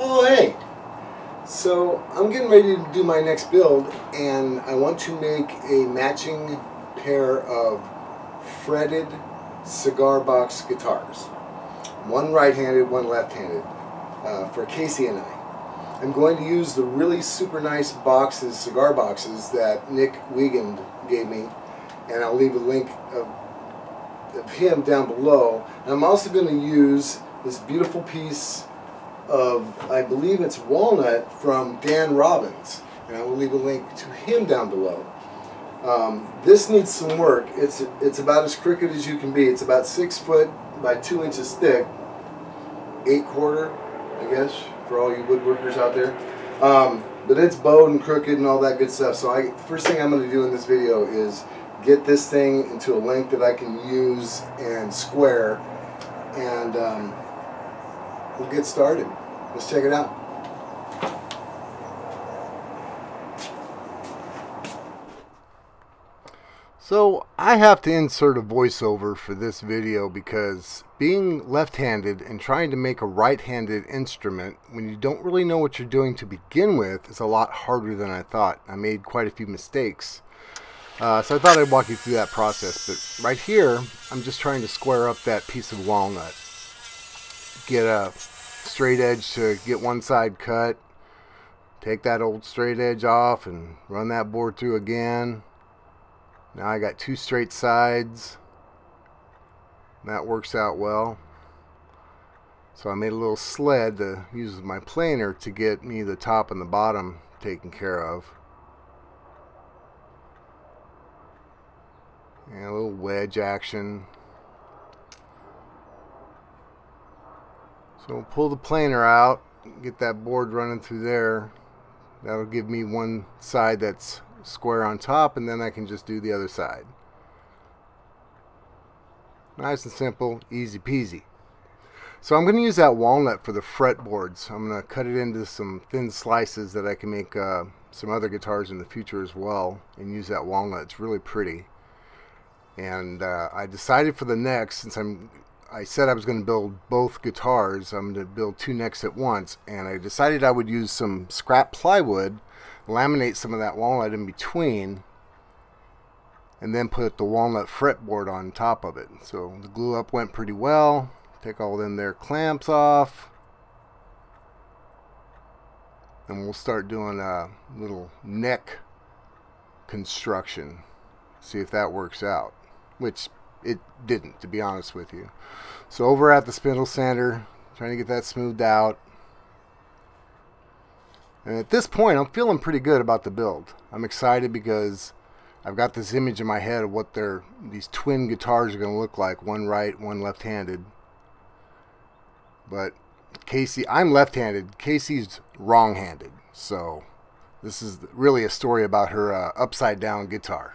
Oh, hey! So I'm getting ready to do my next build, and I want to make a matching pair of fretted cigar box guitars. One right-handed, one left-handed, for Casey and I. I'm going to use the really super nice boxes, cigar boxes, that Nick Wiegand gave me, and I'll leave a link of him down below. And I'm also going to use this beautiful piece of, I believe it's walnut, from Dan Robbins, and I will leave a link to him down below. This needs some work. It's about as crooked as you can be. It's about 6 foot by 2 inches thick, 8/4, I guess, for all you woodworkers out there. But it's bowed and crooked and all that good stuff. So first thing I'm going to do in this video is get this thing into a length that I can use and square, and we'll get started. Let's check it out. So I have to insert a voiceover for this video because being left-handed and trying to make a right-handed instrument when you don't really know what you're doing to begin with is a lot harder than I thought. I made quite a few mistakes. So I thought I'd walk you through that process. But right here, I'm just trying to square up that piece of walnut. Get a straight edge to get one side cut. Take that old straight edge off and run that board through again. Now I got 2 straight sides. That works out well. So I made a little sled to use my planer to get me the top and the bottom taken care of. And a little wedge action. So we'll pull the planer out, get that board running through there. That'll give me one side that's square on top, and then I can just do the other side. Nice and simple, easy peasy. So I'm going to use that walnut for the fretboards. I'm going to cut it into some thin slices that I can make some other guitars in the future as well, and use that walnut. It's really pretty. And I decided for the necks, since I said I was going to build both guitars, I'm going to build 2 necks at once, and I decided I would use some scrap plywood, laminate some of that walnut in between, and then put the walnut fretboard on top of it. So the glue up went pretty well. Take all them there clamps off, and we'll start doing a little neck construction. See if that works out, which it didn't, to be honest with you. So over at the spindle sander, trying to get that smoothed out. And at this point, I'm feeling pretty good about the build. I'm excited because I've got this image in my head of what these twin guitars are going to look like. One right, one left-handed. But Casey, I'm left-handed. Casey's wrong-handed. So this is really a story about her upside-down guitar.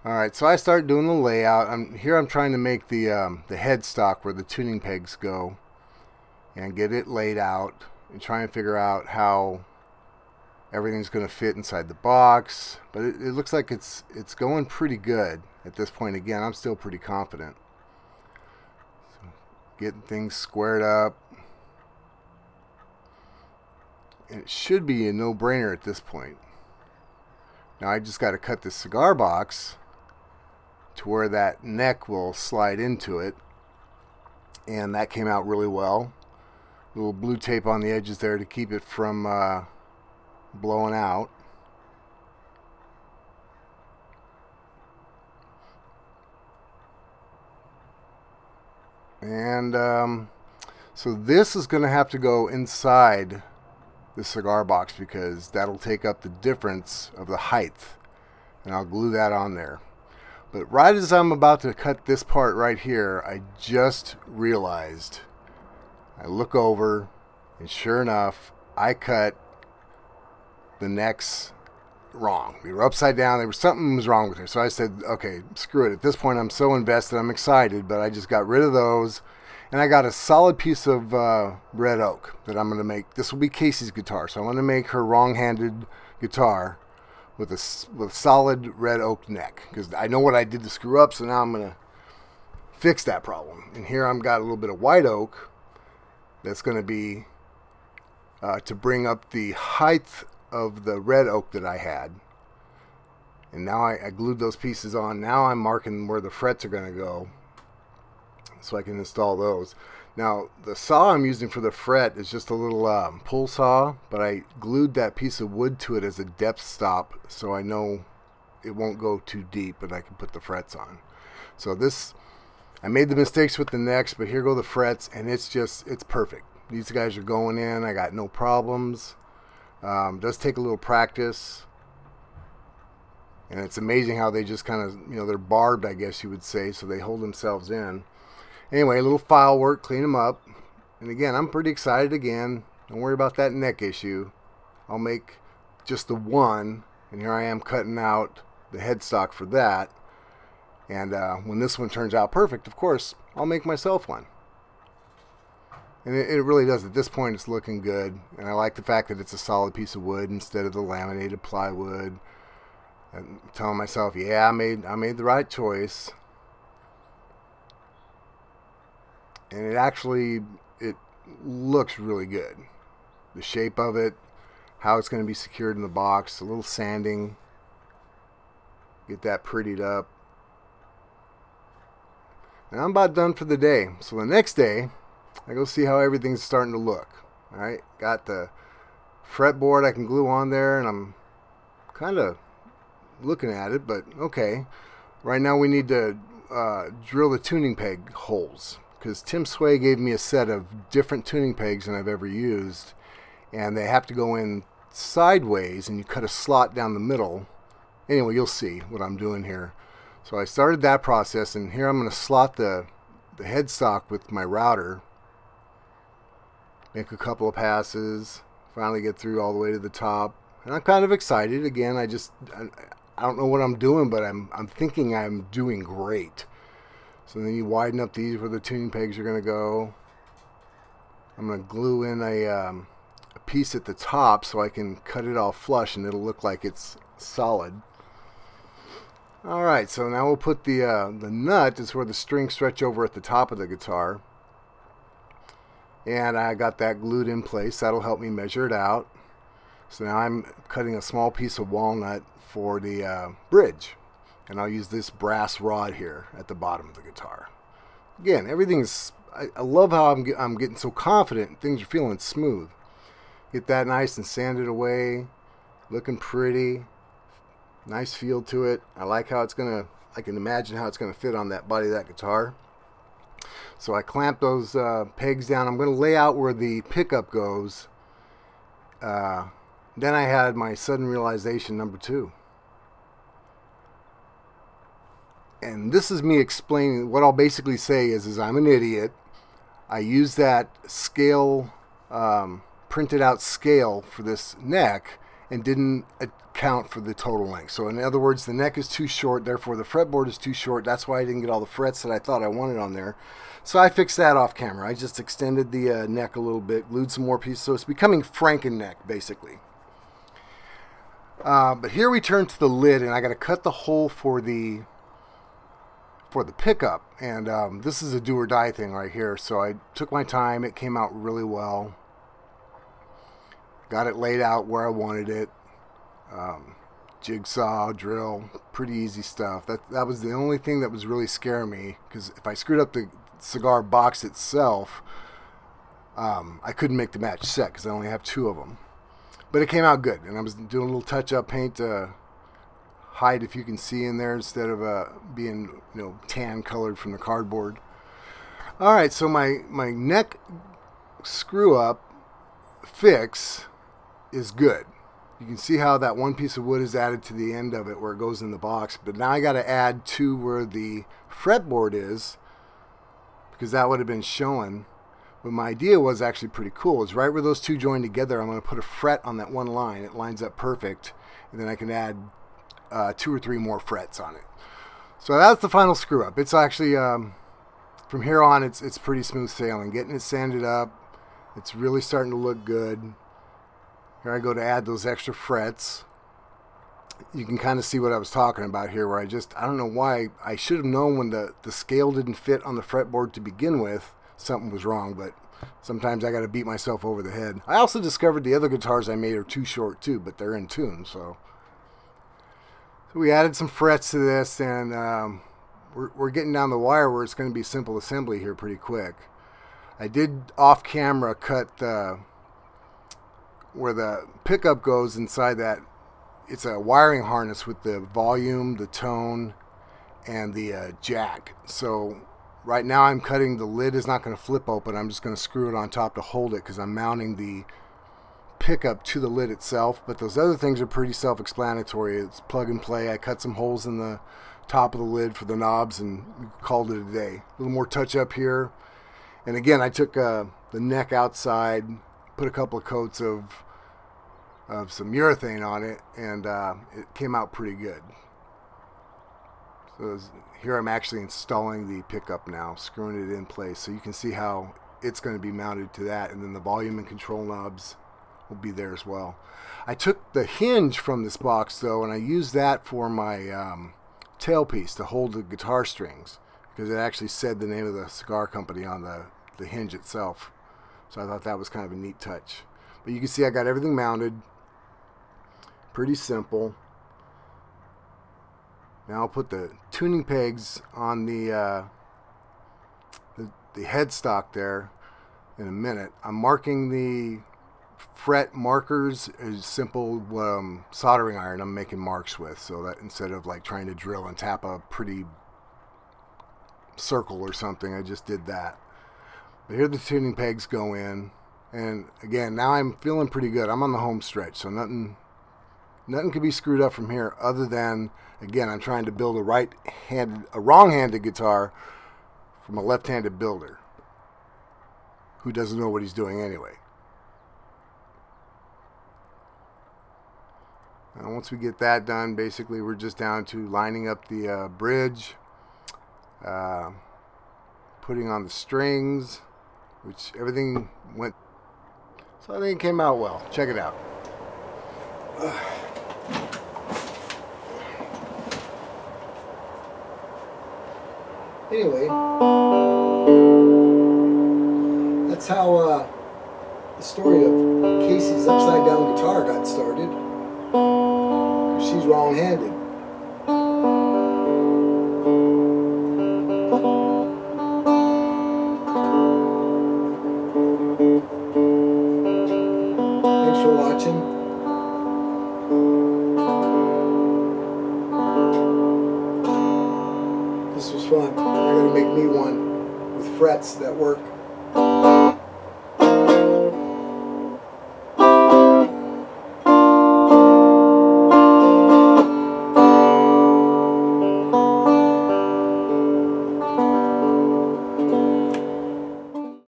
Alright, so I start doing the layout. I'm trying to make the headstock where the tuning pegs go, and get it laid out, and try and figure out how everything's going to fit inside the box. But it looks like it's going pretty good at this point. Again, I'm still pretty confident. So getting things squared up, and it should be a no-brainer at this point. Now I just got to cut this cigar box to where that neck will slide into it, and that came out really well. A little blue tape on the edges there to keep it from blowing out. And so this is going to have to go inside the cigar box because that'll take up the difference of the height, and I'll glue that on there. But right as I'm about to cut this part right here, I just realized, I look over, and sure enough, I cut the necks wrong. They were upside down. Something was wrong with her. So I said, okay, screw it. At this point, I'm so invested. I'm excited, but I just got rid of those. And I got a solid piece of red oak that I'm going to make. This will be Casey's guitar. So I'm going to make her wrong-handed guitar with a solid red oak neck, because I know what I did to screw up, so now I'm going to fix that problem. And here I've got a little bit of white oak, that's going to be to bring up the height of the red oak that I had. And now I glued those pieces on. Now I'm marking where the frets are going to go so I can install those. Now the saw I'm using for the fret is just a little pull saw, but I glued that piece of wood to it as a depth stop so I know it won't go too deep and I can put the frets on. So this, I made the mistakes with the necks, but here go the frets, and it's perfect. These guys are going in. I got no problems. Does take a little practice. And it's amazing how they just kind of, you know, they're barbed, I guess you would say, so they hold themselves in. Anyway, a little file work, clean them up. And again, I'm pretty excited again. Don't worry about that neck issue. I'll make just the one, and here I am cutting out the headstock for that. And when this one turns out perfect, of course, I'll make myself one. And it really does. At this point, it's looking good. And I like the fact that it's a solid piece of wood instead of the laminated plywood. I'm telling myself, yeah, I made the right choice. And it looks really good. The shape of it, how it's going to be secured in the box, a little sanding, get that prettied up. And I'm about done for the day. So the next day, I go see how everything's starting to look. All right, got the fretboard I can glue on there, and I'm kind of looking at it, but okay. Right now we need to drill the tuning peg holes, because Tim Sway gave me a set of different tuning pegs than I've ever used, and they have to go in sideways, and you cut a slot down the middle. Anyway, you'll see what I'm doing here. So I started that process, and here I'm going to slot the headstock with my router, make a couple of passes, finally get through all the way to the top, and I'm kind of excited. Again, I don't know what I'm doing, but I'm thinking I'm doing great. So then you widen up these where the tuning pegs are going to go. I'm going to glue in a piece at the top so I can cut it all flush and it'll look like it's solid. Alright, so now we'll put the nut is where the strings stretch over at the top of the guitar. And I got that glued in place. That'll help me measure it out. So now I'm cutting a small piece of walnut for the bridge. And I'll use this brass rod here at the bottom of the guitar. Again, everything's, I love how I'm getting so confident. Things are feeling smooth. Get that nice and sanded away. Looking pretty. Nice feel to it. I like how it's gonna, I can imagine how it's gonna fit on that body of that guitar. So I clamp those pegs down. I'm gonna lay out where the pickup goes. Then I had my sudden realization number 2. And this is me explaining, what I'll basically say is I'm an idiot. I used that scale, printed out scale for this neck and didn't account for the total length. So in other words, the neck is too short, therefore the fretboard is too short. That's why I didn't get all the frets that I thought I wanted on there. So I fixed that off camera. I just extended the neck a little bit, glued some more pieces. So it's becoming Franken neck, basically. But here we turn to the lid, and I got to cut the hole for the pickup. And this is a do or die thing right here. So I took my time. It came out really well. Got it laid out where I wanted it. Jigsaw, drill, pretty easy stuff. That was the only thing that was really scaring me, because if I screwed up the cigar box itself, I couldn't make the match set because I only have 2 of them. But it came out good, and I was doing a little touch-up paint to hide if you can see in there instead of being, you know, tan colored from the cardboard. All right, so my neck screw up fix is good. You can see how that one piece of wood is added to the end of it where it goes in the box, but now I got to add to where the fretboard is, because that would have been showing. But my idea was actually pretty cool. Is right where those 2 join together, I'm going to put a fret on that one line. It lines up perfect, and then I can add 2 or 3 more frets on it. So that's the final screw up. It's actually from here on, it's pretty smooth sailing. Getting it sanded up, it's really starting to look good. Here I go to add those extra frets. You can kind of see what I was talking about here, where I don't know why, I should have known when the scale didn't fit on the fretboard to begin with. something was wrong, but sometimes I got to beat myself over the head. I also discovered the other guitars I made are too short too, but they're in tune. So we added some frets to this, and we're getting down the wire where it's going to be simple assembly here pretty quick. I did off camera cut where the pickup goes inside that. It's a wiring harness with the volume, the tone, and the jack. So right now I'm cutting, the lid is not going to flip open. I'm just going to screw it on top to hold it because I'm mounting the pickup to the lid itself. But those other things are pretty self-explanatory. It's plug and play. I cut some holes in the top of the lid for the knobs and we called it a day. A little more touch up here. And again, I took the neck outside, put a couple of coats of some urethane on it, and it came out pretty good. So here I'm actually installing the pickup now, screwing it in place, so you can see how it's going to be mounted to that, and then the volume and control knobs will be there as well. I took the hinge from this box though, and I used that for my tailpiece to hold the guitar strings, because it actually said the name of the cigar company on the hinge itself. So I thought that was kind of a neat touch. But you can see I got everything mounted. Pretty simple. Now I'll put the tuning pegs on the headstock there in a minute. I'm marking the fret markers as simple soldering iron I'm making marks with, so that instead of like trying to drill and tap a pretty circle or something, I just did that. But here the tuning pegs go in, and again, now I'm feeling pretty good. I'm on the home stretch, so nothing can be screwed up from here, other than, again, I'm trying to build a wrong-handed guitar from a left-handed builder who doesn't know what he's doing anyway. Now, once we get that done, basically we're just down to lining up the bridge, putting on the strings, which everything went, so I think it came out well. Check it out. Anyway, that's how the story of Casey's upside down guitar got started, because she's wrong-handed. Thanks for watching. This was fun. I gotta make me one with frets that work.